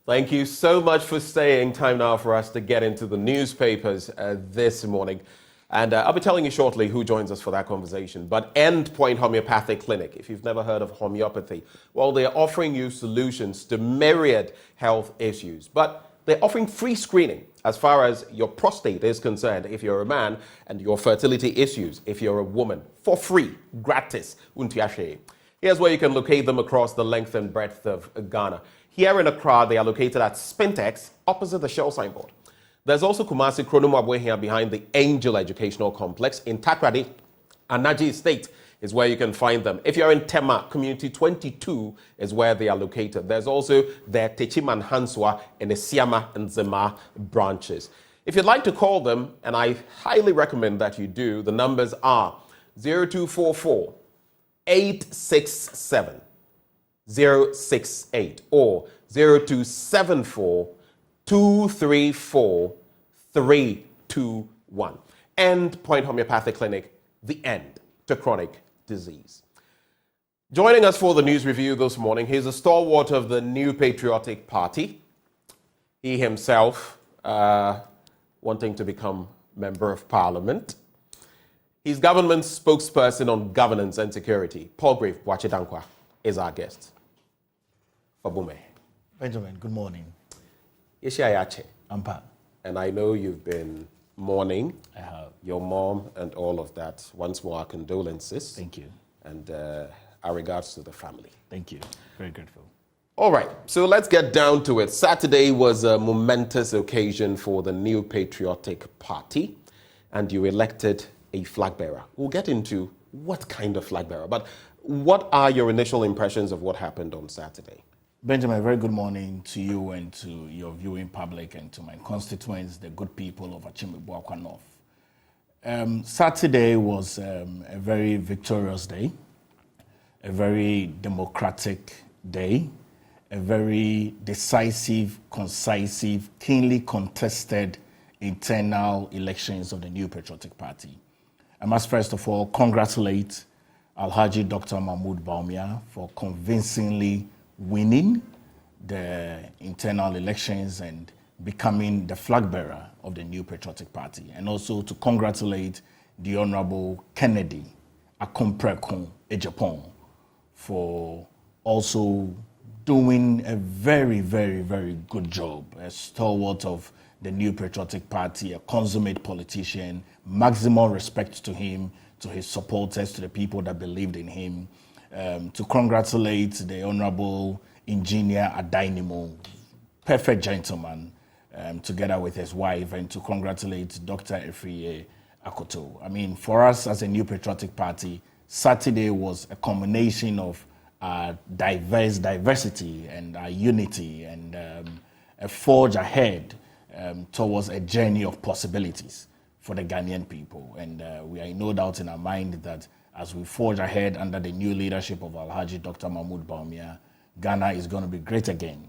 Thank you so much for staying. Time now for us to get into the newspapers this morning. And I'll be telling you shortly who joins us for that conversation. But Endpoint Homeopathic Clinic, if you've never heard of homeopathy, well, they're offering you solutions to myriad health issues. But they're offering free screening as far as your prostate is concerned, if you're a man, and your fertility issues, if you're a woman, for free, gratis. Here's where you can locate them across the length and breadth of Ghana. Here in Accra, they are located at Spintex, opposite the Shell signboard. There's also Kumasi Kronomabwe here behind the Angel Educational Complex. In Takrady, Anaji Estate is where you can find them. If you're in Tema, Community 22 is where they are located. There's also their Techiman Hanswa and the Siama and Zema branches. If you'd like to call them, and I highly recommend that you do, the numbers are 0244 867 068 or 0274 234 321. Endpoint Homeopathic Clinic, the end to chronic disease. Joining us for the news review this morning, he's a stalwart of the New Patriotic Party. He himself wanting to become Member of Parliament. He's government spokesperson on governance and security. Paul Grave Bwachidankwa is our guest. Bawumia. Benjamin, good morning. Yeshiayache. Ampa. And I know you've been mourning. I have. Your mom and all of that. Once more, our condolences. Thank you. And our regards to the family. Thank you. Very grateful. All right, so let's get down to it. Saturday was a momentous occasion for the New Patriotic Party, and you elected a flag bearer. We'll get into what kind of flag bearer, but what are your initial impressions of what happened on Saturday? Benjamin, very good morning to you and to your viewing public and to my constituents, the good people of Achimbu-Buakwa North. Saturday was a very victorious day, a very democratic day, a very decisive, concisive, keenly contested internal elections of the New Patriotic Party. I must first of all congratulate Alhaji Dr. Mahmoud Bawumia for convincingly winning the internal elections and becoming the flag bearer of the New Patriotic Party, and also to congratulate the Honorable Kennedy Akomprekun Ejapon for also doing a very, very, very good job, a stalwart of the New Patriotic Party, a consummate politician, maximum respect to him, to his supporters, to the people that believed in him, to congratulate the Honorable Engineer Adainimo, perfect gentleman, together with his wife, and to congratulate Dr. Efriye Akoto. I mean, for us as a New Patriotic Party, Saturday was a combination of diversity and unity and a forge ahead towards a journey of possibilities for the Ghanaian people. And we are in no doubt in our mind that as we forge ahead under the new leadership of Alhaji Dr. Mahmoud Bawumia, Ghana is going to be great again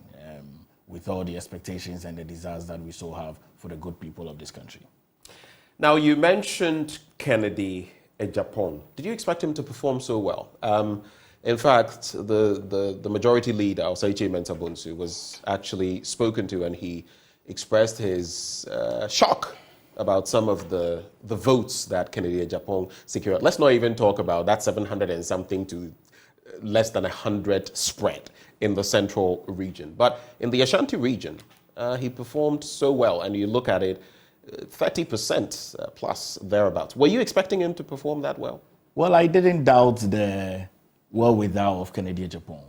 with all the expectations and the desires that we so have for the good people of this country. Now, you mentioned Kennedy Ejapon. Did you expect him to perform so well? In fact, the majority leader, Osaiche Mentabunsu, was actually spoken to, and he expressed his shock about some of the votes that Kennedy Ejapon secured. Let's not even talk about that 700 and something to less than 100 spread in the central region. But in the Ashanti region, he performed so well, and you look at it, 30% plus thereabouts. Were you expecting him to perform that well? Well, I didn't doubt the wherewithal of Kennedy Ejapon.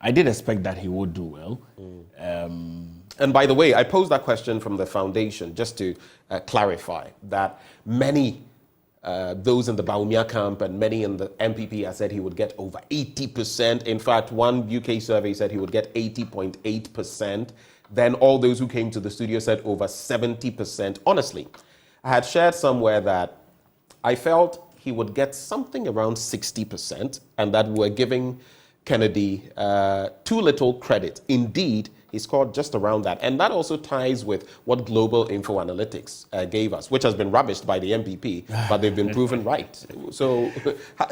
I did expect that he would do well. And by the way, I posed that question from the foundation just to clarify that many, those in the Bawumia camp and many in the MPP, said he would get over 80%. In fact, one UK survey said he would get 80.8%. Then all those who came to the studio said over 70%. Honestly, I had shared somewhere that I felt he would get something around 60%, and that we're giving Kennedy too little credit. Indeed, he scored just around that. And that also ties with what Global Info Analytics gave us, which has been rubbished by the MPP, but they've been proven right. So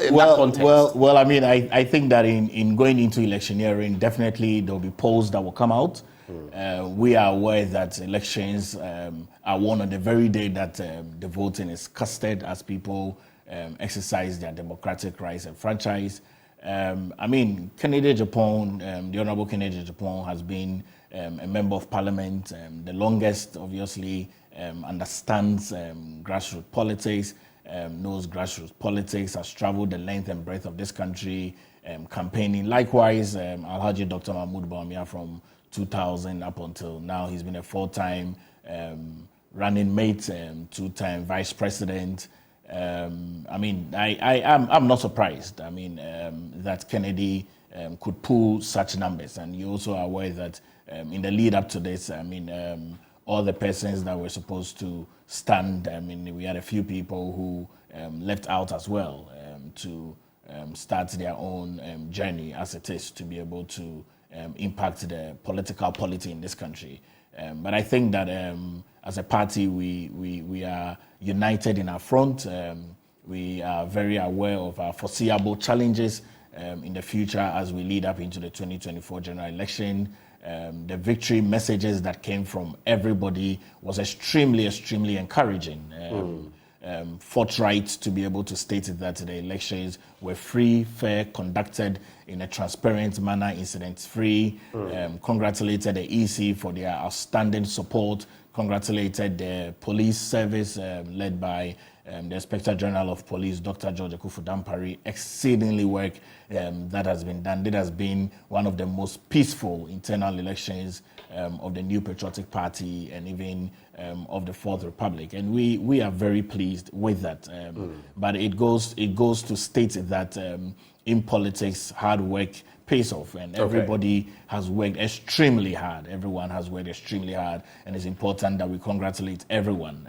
in that context. Well, I mean, I think that in going into electioneering, definitely there will be polls that will come out We are aware that elections are won on the very day that the voting is casted as people exercise their democratic rights and franchise. Kennedy Japan, the Honorable Kennedy Japan has been a member of parliament, the longest, obviously, understands grassroots politics, knows grassroots politics, has traveled the length and breadth of this country campaigning. Likewise, Alhaji Dr. Mahmoud Bawumia from 2000 up until now, he's been a 4-time running mate, 2-time vice president. I'm not surprised. That Kennedy could pull such numbers, and you also are aware that in the lead up to this, all the persons that were supposed to stand, we had a few people who left out as well to start their own journey as it is to be able to impact the political polity in this country. But I think that as a party, we are united in our front. We are very aware of our foreseeable challenges in the future as we lead up into the 2024 general election. The victory messages that came from everybody was extremely encouraging. Forthright to be able to state that the elections were free, fair, conducted in a transparent manner, incident-free. Congratulated the EC for their outstanding support. Congratulated the police service led by the Inspector General of Police, Dr. George Ekufu-Dampari. Exceedingly work that has been done. It has been one of the most peaceful internal elections of the New Patriotic Party and even of the Fourth Republic, and we are very pleased with that. But it goes to state that in politics, hard work pays off, and everybody has worked extremely hard. Everyone has worked extremely hard, and it's important that we congratulate everyone.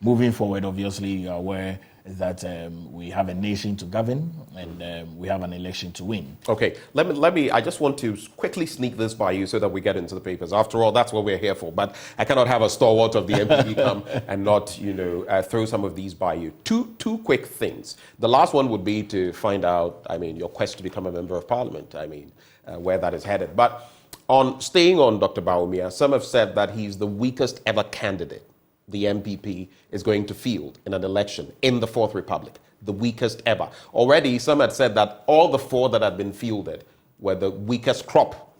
Moving forward, obviously, you are aware that we have a nation to govern, and we have an election to win. Okay, let me. I just want to quickly sneak this by you so that we get into the papers. After all, that's what we're here for. But I cannot have a stalwart of the MPP come and not, throw some of these by you. Two quick things. The last one would be to find out, your quest to become a member of parliament. Where that is headed. But on staying on Dr. Bawumia, some have said that he's the weakest ever candidate the MPP is going to field in an election in the Fourth Republic, the weakest ever. Already, some had said that all the 4 that had been fielded were the weakest crop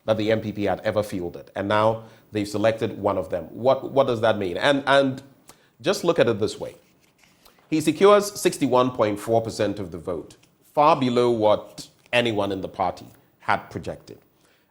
that the MPP had ever fielded, and now they've selected one of them. What does that mean? And just look at it this way. He secures 61.4% of the vote, far below what anyone in the party had projected.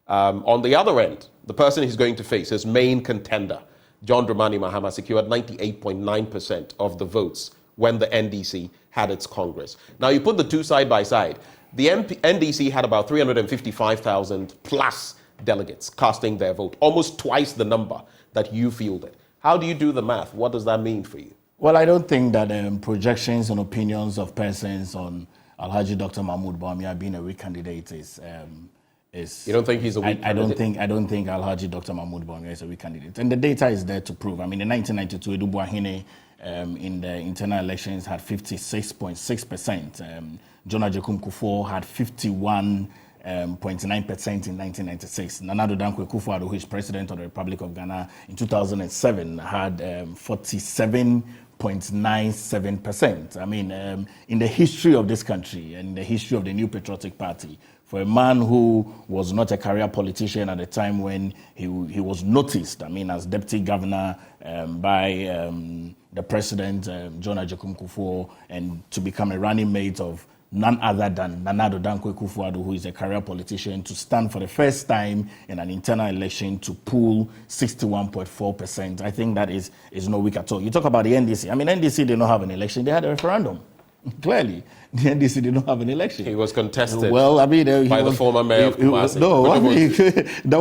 On the other end, the person he's going to face, his main contender, John Dramani Mahama, secured 98.9% of the votes when the NDC had its Congress. Now, you put the two side by side. The NDC had about 355,000 plus delegates casting their vote, almost twice the number that you fielded. How do you do the math? What does that mean for you? Well, I don't think that projections and opinions of persons on Alhaji Dr. Mahmoud Bawumia being a weak candidate is you don't think he's a weak candidate? I don't think Alhaji Dr. Mahmoud Bawumia is a weak candidate. And the data is there to prove. In 1992, Edu Buahine in the internal elections had 56.6%. Jonah Jekum Kufuor had 51.9% in 1996. Nana Addo Dankwa Akufo-Addo, who is president of the Republic of Ghana, in 2007 had 47.97%. In the history of this country and the history of the New Patriotic Party, for a man who was not a career politician at the time when he was noticed, as deputy governor by the president, John Ajekum Kufuor, and to become a running mate of none other than Nana Addo Dankwa Akufo-Addo, who is a career politician, to stand for the first time in an internal election to pull 61.4%. I think that is no weak at all. You talk about the NDC. NDC did not have an election. They had a referendum. Clearly, the NDC did not have an election. He was contested. Well, by the former mayor of Kumasi. That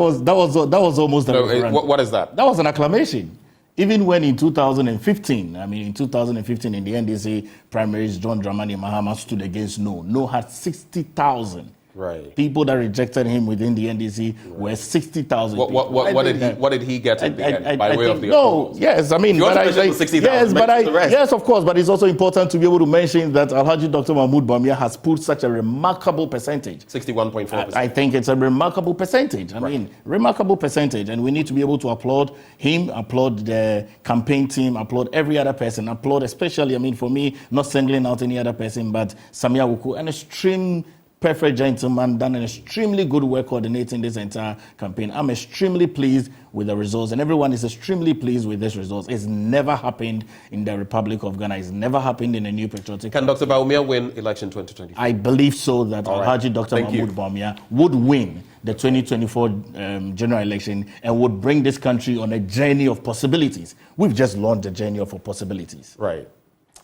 was almost a referendum. What is that? That was an acclamation. Even when in 2015, in the NDC primaries, John Dramani Mahama stood against No. No had 60,000 Right. People that rejected him within the NDC were 60,000. What did he get at the end by way of the no, yes, I mean, yes, of course, but it's also important to be able to mention that Alhaji Dr. Mahmoud Bawumia has put such a remarkable percentage. 61.4%. I think it's a remarkable percentage. I mean, remarkable percentage, and we need to be able to applaud him, applaud the campaign team, applaud every other person, applaud especially, I mean, for me, not singling out any other person, but Samia Wuku, an extreme perfect gentleman, done an extremely good work coordinating this entire campaign. I'm extremely pleased with the results, and everyone is extremely pleased with this results. It's never happened in the Republic of Ghana. It's never happened in a new patriotic. Can Dr. Bawumia win election 2024? I believe so, that Alhaji Dr. Mahmoud Bawumia would win the 2024 general election and would bring this country on a journey of possibilities. We've just launched a journey of possibilities. Right.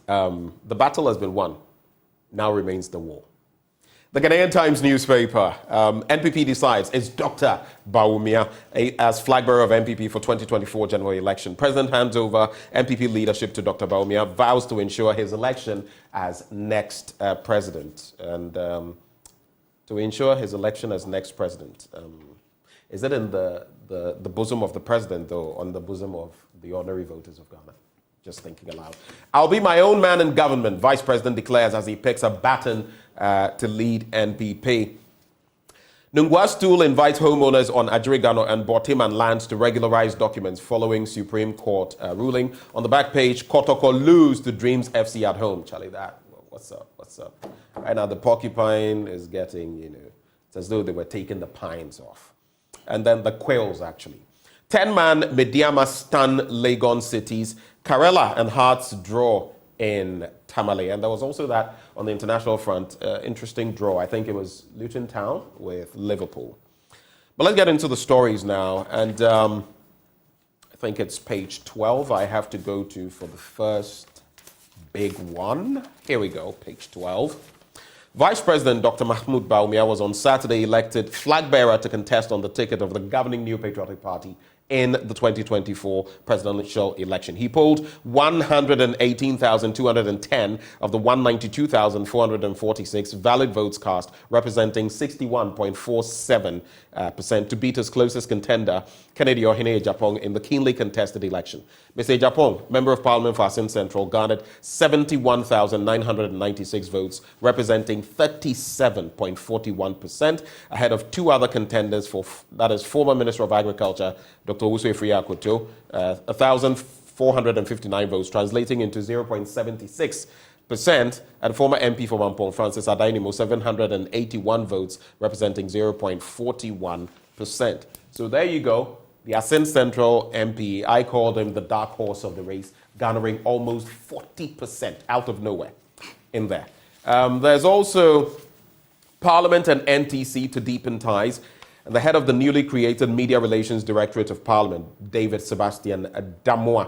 The battle has been won. Now remains the war. The Ghanaian Times newspaper, NPP decides it's Dr. Bawumia as flag bearer of NPP for 2024 general election. President hands over NPP leadership to Dr. Bawumia, vows to ensure his election as next president. And to ensure his election as next president, is it in the bosom of the president, though, on the bosom of the ordinary voters of Ghana? Just thinking aloud. I'll be my own man in government, Vice President declares as he picks a baton to lead NPP. Nungwa Stool invites homeowners on Ajirigano and Bortiman lands to regularize documents following Supreme Court ruling. On the back page, Kotoko lose to Dreams FC at home. Charlie, what's up? Right now, the porcupine is getting, it's as though they were taking the pines off. And then the quails, actually. 10-man Mediama stun Legon cities. Karela and Hearts draw in Tamale. And there was also that on the international front, interesting draw. I think it was Luton Town with Liverpool. But let's get into the stories now. And I think it's page 12 I have to go to for the first big one. Here we go, page 12. Vice President Dr. Mahmoud Bawumia was on Saturday elected flag bearer to contest on the ticket of the governing New Patriotic Party in the 2024 presidential election. He polled 118,210 of the 192,446 valid votes cast, representing 61.47% to beat his closest contender, Kennedy Ohene Ejapong, in the keenly contested election. Mr. Ejapong, Member of Parliament for Asin Central, garnered 71,996 votes, representing 37.41%, ahead of two other contenders, that is former Minister of Agriculture, Dr. Owusu Afriyie-Akoto, 1,459 votes, translating into 0.76%, and former MP for Mampong, Francis Adainimo, 781 votes, representing 0.41%. So there you go. The Asin Central MP, I called him the dark horse of the race, garnering almost 40% out of nowhere in there. There's also Parliament and NTC to deepen ties. And the head of the newly created Media Relations Directorate of Parliament, David Sebastian Damois,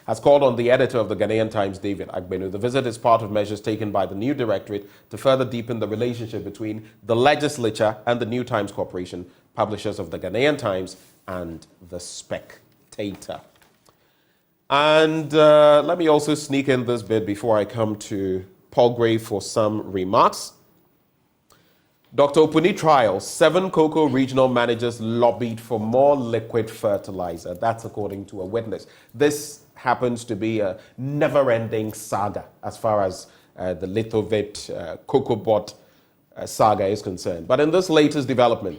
has called on the editor of the Ghanaian Times, David Agbenu. The visit is part of measures taken by the new directorate to further deepen the relationship between the legislature and the New Times Corporation, publishers of the Ghanaian Times and The Spectator. And let me also sneak in this bit before I come to Paul Gray for some remarks. Dr. Opuni trial, 7 cocoa regional managers lobbied for more liquid fertilizer. That's according to a witness. This happens to be a never-ending saga as far as the Litovit cocoa bot saga is concerned. But in this latest development,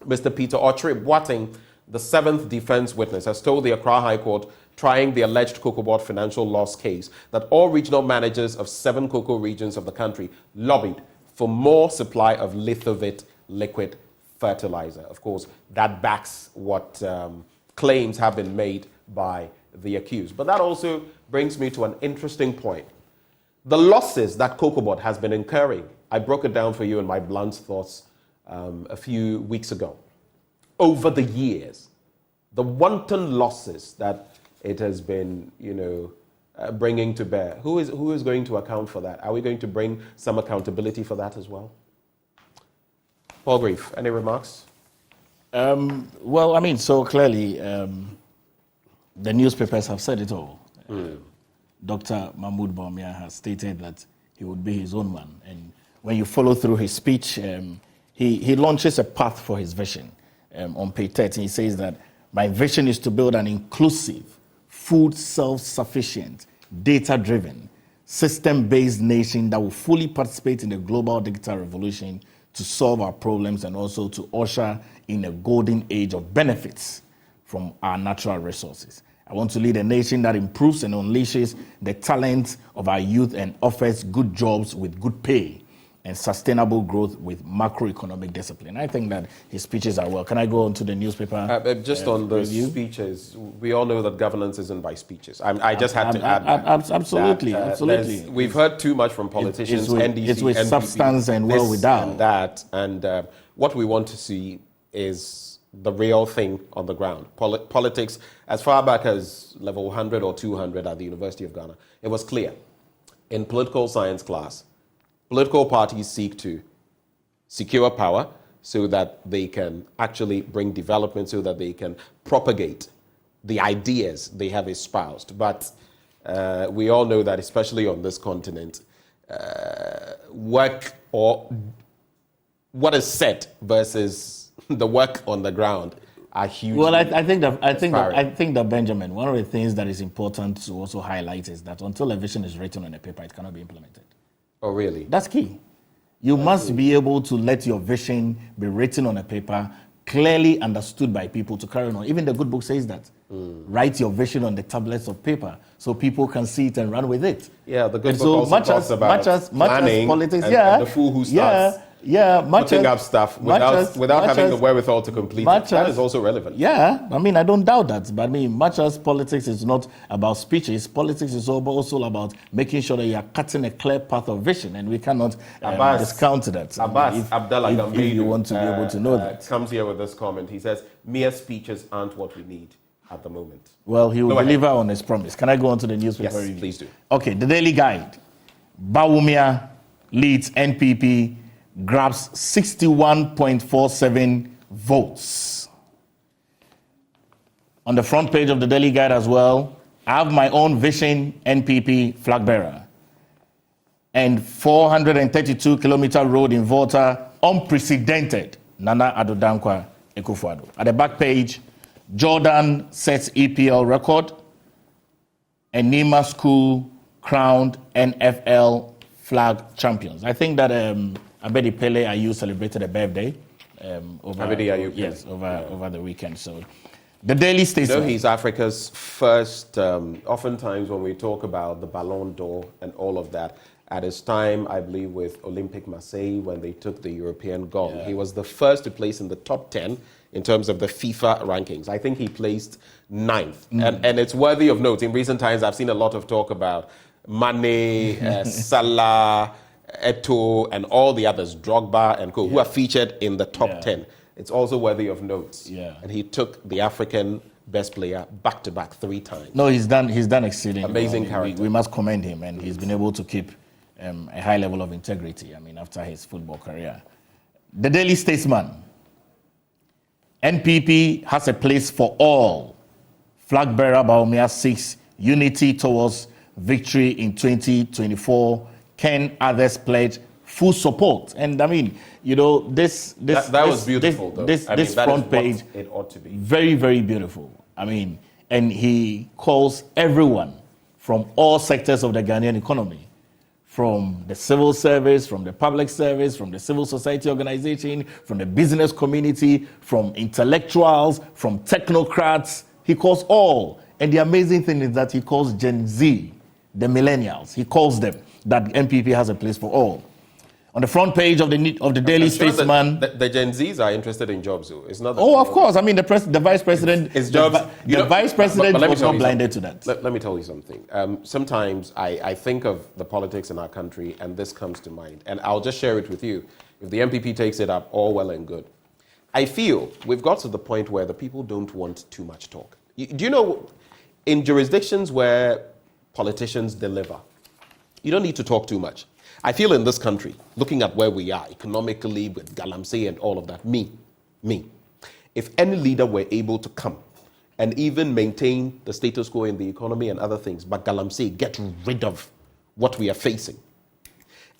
Mr. Peter Ochre Boateng, the 7th defense witness, has told the Accra High Court trying the alleged cocoa bot financial loss case that all regional managers of 7 cocoa regions of the country lobbied for more supply of Litovit liquid fertilizer. Of course, that backs what claims have been made by the accused. But that also brings me to an interesting point. The losses that COCOBOT has been incurring, I broke it down for you in my blunt thoughts a few weeks ago. Over the years, the wanton losses that it has been, bringing to bear. Who is going to account for that? Are we going to bring some accountability for that as well? Paul Grief, any remarks? Well, I mean, so clearly, the newspapers have said it all. Dr. Mahmoud Bawumia has stated that he would be his own man. And when you follow through his speech, he launches a path for his vision. On page 13, he says that my vision is to build an inclusive, food self-sufficient, data-driven, system-based nation that will fully participate in the global digital revolution to solve our problems and also to usher in a golden age of benefits from our natural resources. I want to lead a nation that improves and unleashes the talent of our youth and offers good jobs with good pay and sustainable growth with macroeconomic discipline. I think that his speeches are well. Can I go on to the newspaper? Just on the review? Speeches, we all know that governance isn't by speeches. I just had to add absolutely, that, absolutely. We've heard too much from politicians, NDC, it's with NPP, substance and well without. And that, and what we want to see is the real thing on the ground. Politics, as far back as level 100 or 200 at the University of Ghana, it was clear. In political science class, political parties seek to secure power so that they can actually bring development, so that they can propagate the ideas they have espoused. But we all know that, especially on this continent, work or what is said versus the work on the ground are huge. Well, I think that Benjamin, one of the things that is important to also highlight is that until a vision is written on a paper, it cannot be implemented. Oh, really? That's key. You must be able to let your vision be written on a paper, clearly understood by people to carry on. Even the good book says that. Write your vision on the tablets of paper so people can see it and run with it. Yeah, the good book also talks about planning politics, and the fool who starts putting up stuff without having the wherewithal to complete it. That is also relevant. Yeah, I mean, I don't doubt that. But I mean, much as politics is not about speeches, politics is also about making sure that you are cutting a clear path of vision, and we cannot discount that. Abdallah if you want to be able to know that. Comes here with this comment. He says, mere speeches aren't what we need at the moment. Well, he will deliver on his promise. Can I go on to the newspaper review? Yes, please do. Okay, the Daily Guide. Bawumia leads NPP, grabs 61.47 votes. On the front page of the Daily Guide as well, I have my own vision NPP flag bearer. And 432-kilometer road in Volta, unprecedented, Nana Addo Dankwa Akufo-Addo. At the back page, Jordan sets EPL record, and Nima School crowned NFL flag champions. I think that Abedi Pele Ayew celebrated a birthday over the weekend. So the Daily Statesman. He's Africa's first, oftentimes when we talk about the Ballon d'Or and all of that, at his time, I believe, with Olympique Marseille, when they took the European gold, he was the first to place in the top 10 in terms of the FIFA rankings. I think he placed 9th. And it's worthy of note. In recent times, I've seen a lot of talk about Mane, Salah, Eto'o, and all the others, Drogba and co, who are featured in the top 10. It's also worthy of note. And he took the African best player back-to-back 3 times. No, he's done exceedingly amazing character. We must commend him, and he's been able to keep a high level of integrity, after his football career. The Daily Statesman. NPP has a place for all. Flag bearer Bawumia seeks unity towards victory in 2024. Can others pledge full support? And that was beautiful. This front page, it ought to be very, very beautiful. And he calls everyone from all sectors of the Ghanaian economy, from the civil service, from the public service, from the civil society organization, from the business community, from intellectuals, from technocrats. He calls all. And the amazing thing is that he calls Gen Z, the millennials. He calls them, that NPP has a place for all. On the front page of the Daily Statesman, the Gen Zs are interested in jobs. It's not. Of course. The vice president. It's jobs. The vice president was not blinded to that. Let me tell you something. Sometimes I think of the politics in our country, and this comes to mind. And I'll just share it with you. If the MPP takes it up, all well and good. I feel we've got to the point where the people don't want too much talk. Do you know, in jurisdictions where politicians deliver, you don't need to talk too much. I feel in this country, looking at where we are economically with Galamsey and all of that, me, if any leader were able to come and even maintain the status quo in the economy and other things, but Galamsey get rid of what we are facing,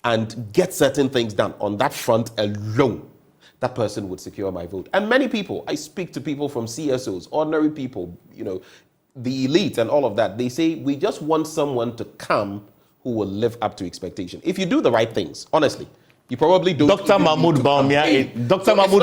and get certain things done on that front alone, that person would secure my vote. And many people, I speak to people from CSOs, ordinary people, the elite and all of that, they say, we just want someone to come who will live up to expectation. If you do the right things, honestly, you probably don't. Dr. Mahmoud Bawumia is Dr. Mahmoud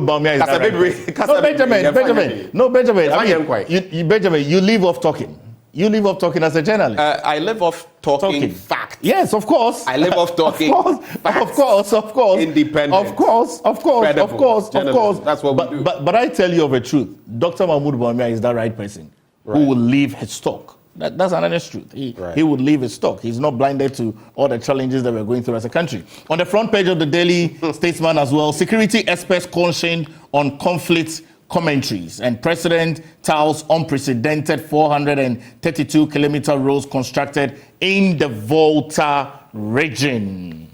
Bawumia is that right. No, Benjamin, you leave off talking. You leave off talking as a journalist. I live off talking facts. Yes, of course. I live off talking facts. Of course. Independent. Of course. That's what we do. But I tell you of a truth. Dr. Mahmoud Bawumia is that right person who will leave his talk. That's an honest truth. He would leave his stock. He's not blinded to all the challenges that we're going through as a country. On the front page of the Daily Statesman as well, security experts cautioned on conflict commentaries, and President touts unprecedented 432-kilometer roads constructed in the Volta region.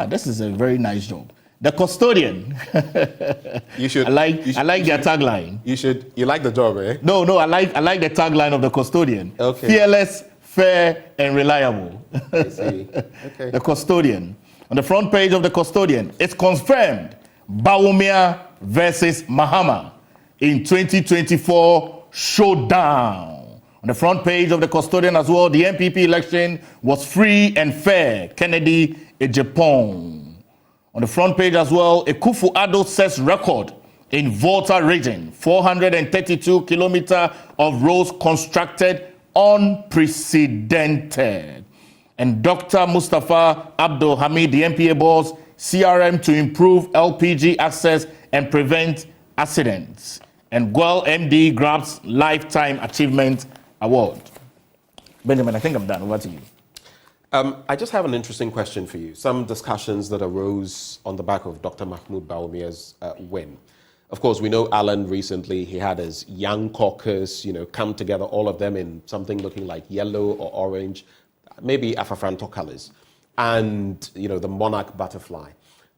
This is a very nice job. The custodian. You should. I like their tagline. You like the job, eh? No. I like the tagline of the custodian. Okay. Fearless, fair, and reliable. I see. Okay. The custodian. On the front page of the custodian, it's confirmed Bawumia versus Mahama in 2024 showdown. On the front page of the custodian as well, the MPP election was free and fair. Kennedy Ejepong. On the front page as well, a Kufu-Addo sets record in Volta region. 432 kilometers of roads constructed, unprecedented. And Dr. Mustafa Abdul Hamid, the MPA boss, CRM to improve LPG access and prevent accidents. And Gwal MD grabs Lifetime Achievement Award. Benjamin, I think I'm done. Over to you. I just have an interesting question for you. Some discussions that arose on the back of Dr. Mahmoud Bawumia's win. Of course, we know Alan recently, he had his young caucus, come together, all of them in something looking like yellow or orange, maybe Afafranto colors, and, the monarch butterfly.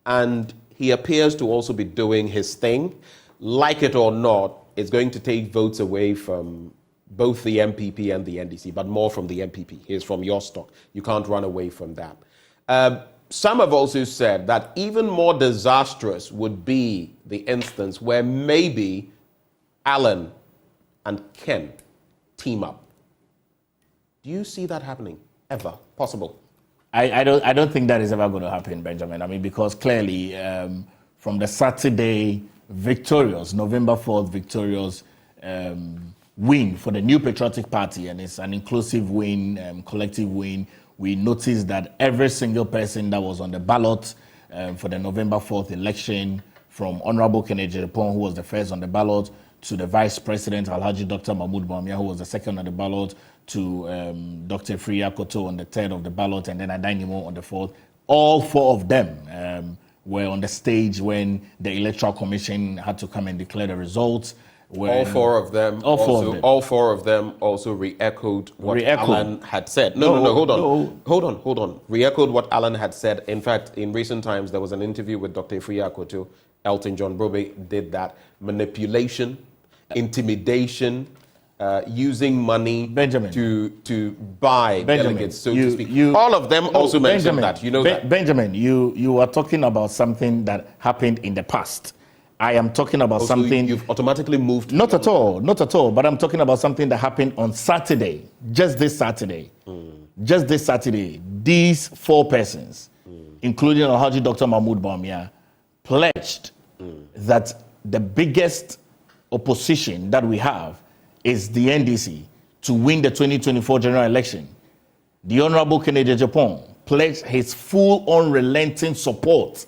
And he appears to also be doing his thing. Like it or not, it's going to take votes away from both the MPP and the NDC, but more from the MPP. He's from your stock. You can't run away from that. Some have also said that even more disastrous would be the instance where maybe Alan and Ken team up. Do you see that happening ever? Possible? I don't think that is ever going to happen, Benjamin. I mean, because clearly from the Saturday victorious, November 4th victorious win for the New Patriotic Party, and it's an inclusive win, collective win. We noticed that every single person that was on the ballot for the November 4th election, from Honorable Kennedy Ejepong, who was the first on the ballot, to the Vice President, Alhaji Dr. Mahmoud Bawumia, who was the second on the ballot, to Dr. Freya Koto on the third of the ballot, and then Adainimo on the fourth. All four of them were on the stage when the Electoral Commission had to come and declare the results. All four of them also re-echoed what Alan had said. Hold on. Re-echoed what Alan had said. In fact, in recent times, there was an interview with Dr. Freya Koto. Elton John Brobe did that. Manipulation, intimidation, using money to buy delegates, so to speak. All of them also mentioned that. You know that. Benjamin, you are talking about something that happened in the past. I am talking about something... You've automatically moved... Not at all. But I'm talking about something that happened on Saturday. Just this Saturday. These four persons, including Alhaji Dr. Mahmoud Bawumia, pledged that the biggest opposition that we have is the NDC to win the 2024 general election. The Honorable Kennedy Ejepong pledged his full unrelenting support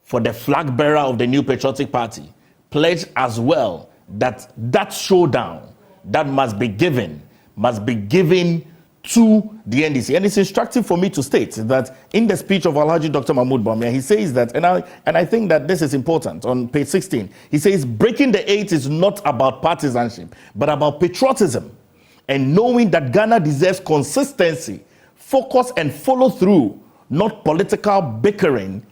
for the flag bearer of the New Patriotic Party, pledged as well that showdown that must be given to the NDC. And it's instructive for me to state that in the speech of Alhaji Dr. Mahmoud Bawumia, he says that, and I think that this is important, on page 16, he says, breaking the eight is not about partisanship, but about patriotism and knowing that Ghana deserves consistency, focus, and follow through, not political bickering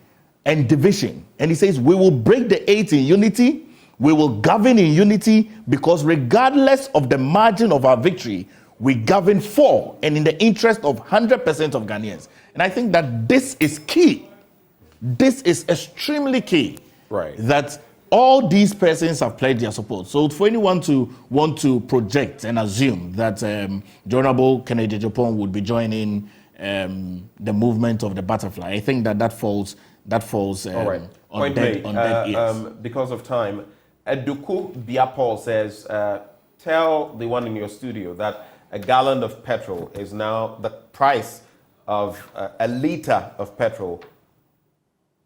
and division. And he says, we will break the eight in unity, we will govern in unity, because regardless of the margin of our victory, we govern for and in the interest of 100% of Ghanaians. And I think that this is key. This is extremely key. Right. That all these persons have pledged their support. So for anyone to want to project and assume that the Honorable Kennedy Japan would be joining the movement of the butterfly, I think that falls all right. on dead ears. Because of time, Eduku Biapol says, tell the one in your studio that a gallon of petrol is now the price of a liter of petrol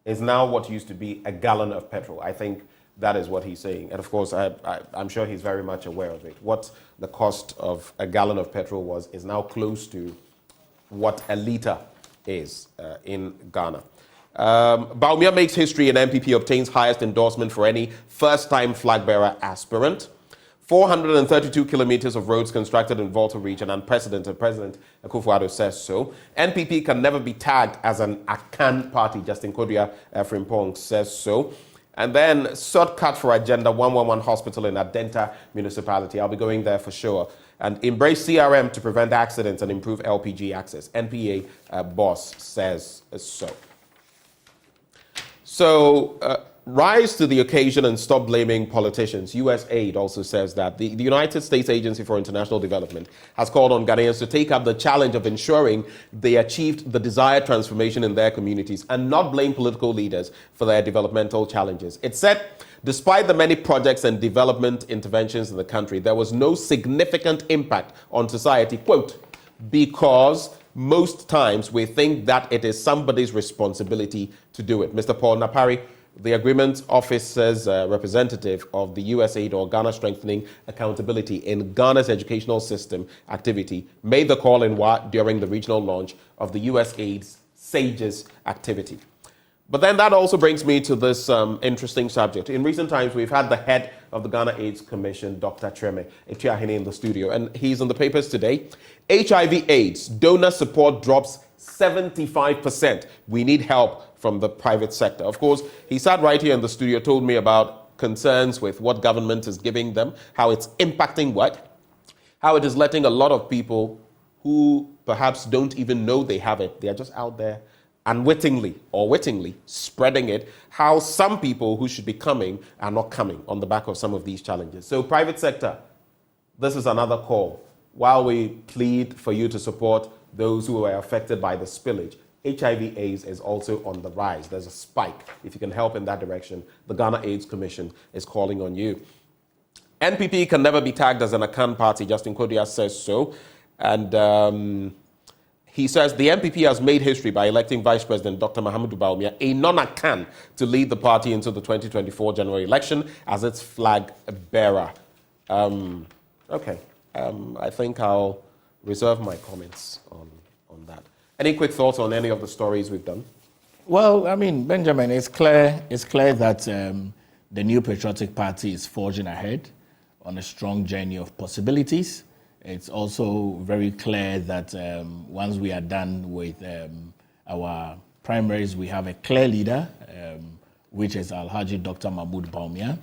is now what used to be a gallon of petrol. I think that is what he's saying. And of course, I'm sure he's very much aware of it. What the cost of a gallon of petrol was is now close to what a liter is in Ghana. Bawumia makes history and MPP obtains highest endorsement for any first-time flag bearer aspirant. 432 kilometers of roads constructed in Volta region, unprecedented. President Akufo-Addo says so. NPP can never be tagged as an Akan party. Justin Kodua Frimpong says so. And then shortcut for Agenda 111 Hospital in Adenta Municipality. I'll be going there for sure. And embrace CRM to prevent accidents and improve LPG access. NPA boss says so. So, rise to the occasion and stop blaming politicians. U.S. Aid also says that the United States Agency for International Development has called on Ghanaians to take up the challenge of ensuring they achieved the desired transformation in their communities and not blame political leaders for their developmental challenges. It said, despite the many projects and development interventions in the country, there was no significant impact on society, quote, because most times we think that it is somebody's responsibility to do it. Mr. Paul Napari, the Agreement Office's representative of the USAID or Ghana Strengthening Accountability in Ghana's educational system activity, made the call in during the regional launch of the USAID's SAGES activity. But then that also brings me to this interesting subject. In recent times, we've had the head of the Ghana AIDS Commission, Dr. Treme Echiahene, in the studio, and he's in the papers today. HIV/AIDS donor support drops 75%. We need help from the private sector. Of course, he sat right here in the studio, told me about concerns with what government is giving them, how it's impacting what, how it is letting a lot of people who perhaps don't even know they have it, they are just out there unwittingly or wittingly spreading it, how some people who should be coming are not coming on the back of some of these challenges. So private sector, this is another call. While we plead for you to support those who are affected by the spillage, HIV/AIDS is also on the rise. There's a spike. If you can help in that direction, the Ghana AIDS Commission is calling on you. NPP can never be tagged as an Akan party. Justin Kodua says so. And he says the NPP has made history by electing Vice President Dr. Mahama Bawumia, a non-Akan, to lead the party into the 2024 general election as its flag bearer. Okay. I think I'll reserve my comments on that. Any quick thoughts on any of the stories we've done? Well, I mean, Benjamin, it's clear that the new patriotic party is forging ahead on a strong journey of possibilities. It's also very clear that once we are done with our primaries, we have a clear leader, which is Alhaji Dr. Mahmoud Bawumia,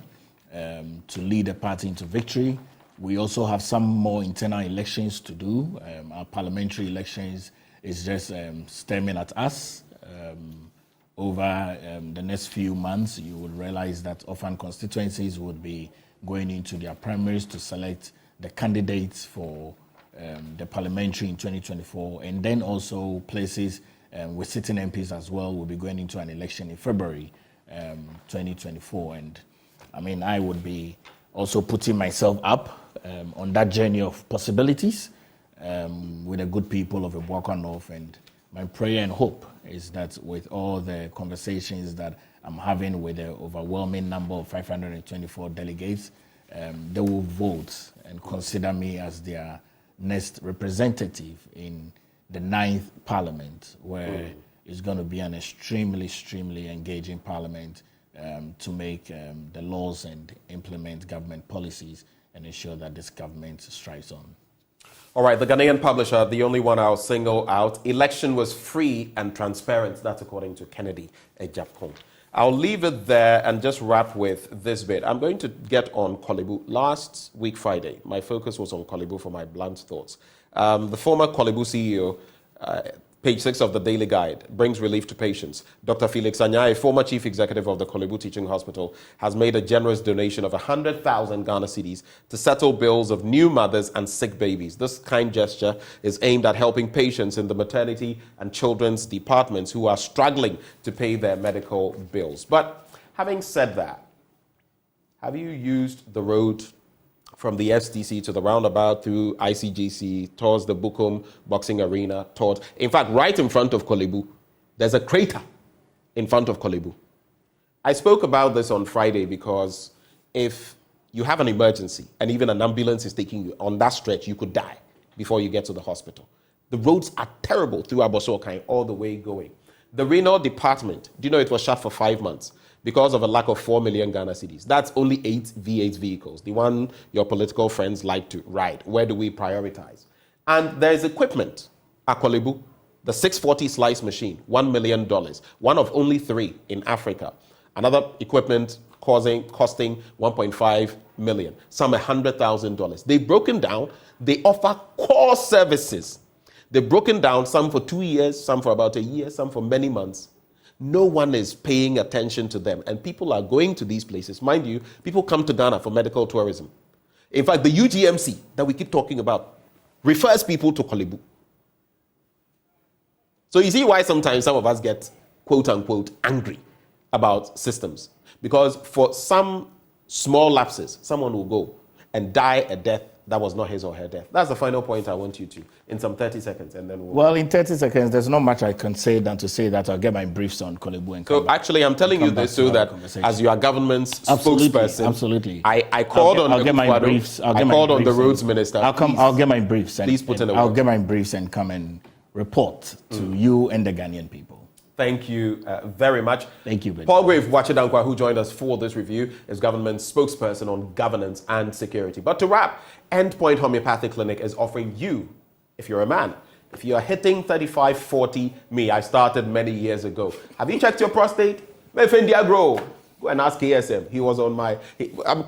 to lead the party into victory. We also have some more internal elections to do. Our parliamentary elections is just staring at us. Over the next few months, you will realize that often constituencies would be going into their primaries to select the candidates for the parliamentary in 2024. And then also places with sitting MPs as well will be going into an election in February 2024. And I mean, I would be also putting myself up on that journey of possibilities with the good people of Ibuakwa North. And my prayer and hope is that with all the conversations that I'm having with the overwhelming number of 524 delegates, they will vote and consider me as their next representative in the 9th Parliament, where it's going to be an extremely engaging parliament to make the laws and implement government policies and ensure that this government strives on. All right, the Ghanaian publisher, the only one I'll single out, election was free and transparent. That's according to Kennedy Ejapon. I'll leave it there and just wrap with this bit. I'm going to get on Kolebu. Last week, Friday, my focus was on Kolebu for my blunt thoughts. The former Kolebu CEO, page 6 of the Daily Guide, brings relief to patients. Dr. Felix Anyai, former chief executive of the Kolebu Teaching Hospital, has made a generous donation of 100,000 Ghana cedis to settle bills of new mothers and sick babies. This kind gesture is aimed at helping patients in the maternity and children's departments who are struggling to pay their medical bills. But having said that, have you used the road from the FTC to the roundabout through ICGC, towards the Bukum Boxing Arena, in fact, right in front of Kolebu, there's a crater in front of Kolebu. I spoke about this on Friday because if you have an emergency and even an ambulance is taking you on that stretch, you could die before you get to the hospital. The roads are terrible through Abosokai all the way going. The renal department, do you know it was shut for 5 months? Because of a lack of 4 million Ghana cedis. That's only 8 V8 vehicles, the one your political friends like to ride. Where do we prioritize? And there's equipment at Kolebu, the 640 slice machine, $1 million, one of only 3 in Africa. Another equipment costing 1.5 million, some $100,000. They've broken down, they offer core services. They've broken down, some for 2 years, some for about a year, some for many months. No one is paying attention to them. And people are going to these places. Mind you, people come to Ghana for medical tourism. In fact, the UGMC that we keep talking about refers people to Kolebu. So you see why sometimes some of us get, quote unquote, angry about systems. Because for some small lapses, someone will go and die a death that was not his or her death. That's the final point I want you to, in some 30 seconds, and then Well, in 30 seconds, there's not much I can say than to say that I'll get my briefs on Kolebu and So actually, I'm telling you this so that as your government's spokesperson, absolutely. I called on the roads minister. I'll get my briefs. Please put in a word. I'll get my briefs and come and report to you and the Ghanaian people. Thank you very much. Thank you, Ben. Paul Grave Wachidankwa, who joined us for this review, is government's spokesperson on governance and security. But to wrap, Endpoint Homeopathic Clinic is offering you, if you're a man, if you are hitting 35, 40, I started many years ago. Have you checked your prostate? Go and ask KSM. He was on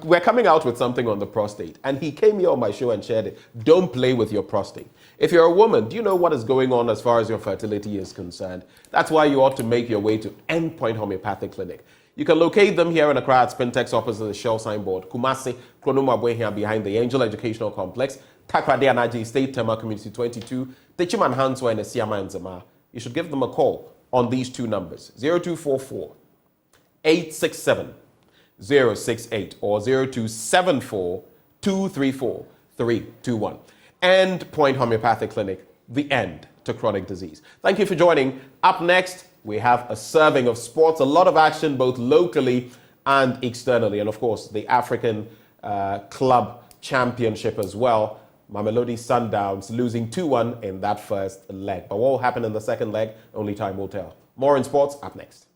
we're coming out with something on the prostate. And he came here on my show and shared it. Don't play with your prostate. If you're a woman, do you know what is going on as far as your fertility is concerned? That's why you ought to make your way to Endpoint Homeopathic Clinic. You can locate them here in Accra at Spintex opposite the Shell signboard, Kumasi, Kronoma here behind the Angel Educational Complex, Takrade Anaji State Tema Community 22, Techiman Hanswa and Esiama and Zama. You should give them a call on these 2 numbers, 0244 867 068 or 0274 234 321. Endpoint Homeopathic Clinic, the end to chronic disease. Thank you for joining. Up next, we have a serving of sports, a lot of action both locally and externally, and of course, the African Club Championship as well. Mamelodi Sundowns losing 2-1 in that first leg. But what will happen in the second leg? Only time will tell. More in sports up next.